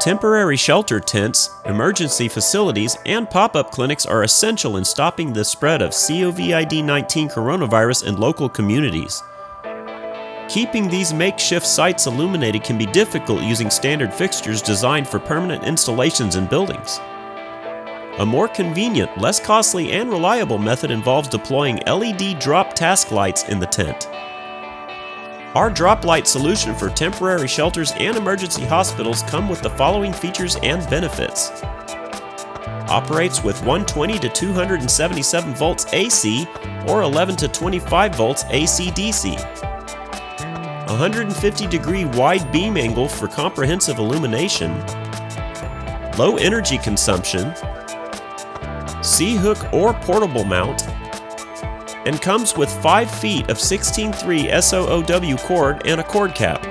Temporary shelter tents, emergency facilities, and pop-up clinics are essential in stopping the spread of COVID-19 coronavirus in local communities. Keeping these makeshift sites illuminated can be difficult using standard fixtures designed for permanent installations in buildings. A more convenient, less costly, and reliable method involves deploying LED drop task lights in the tent. Our drop light solution for temporary shelters and emergency hospitals come with the following features and benefits. Operates with 120 to 277 volts AC or 11 to 25 volts AC/DC. 150-degree wide beam angle for comprehensive illumination. Low energy consumption. C-hook or portable mount. And comes with 5 feet of 16.3 SOOW cord and a cord cap.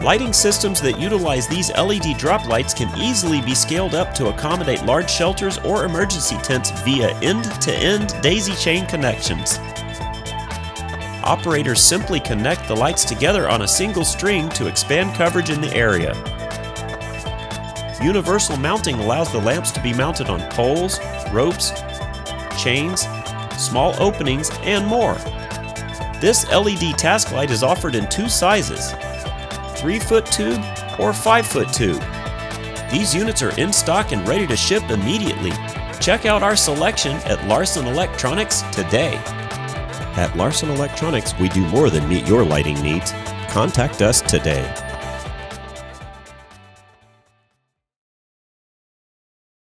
Lighting systems that utilize these LED drop lights can easily be scaled up to accommodate large shelters or emergency tents via end-to-end daisy chain connections. Operators simply connect the lights together on a single string to expand coverage in the area. Universal mounting allows the lamps to be mounted on poles, ropes, chains, small openings, and more. This LED task light is offered in 2 sizes, 3-foot tube or 5-foot tube. These units are in stock and ready to ship immediately. Check out our selection at Larson Electronics today. At Larson Electronics, we do more than meet your lighting needs. Contact us today.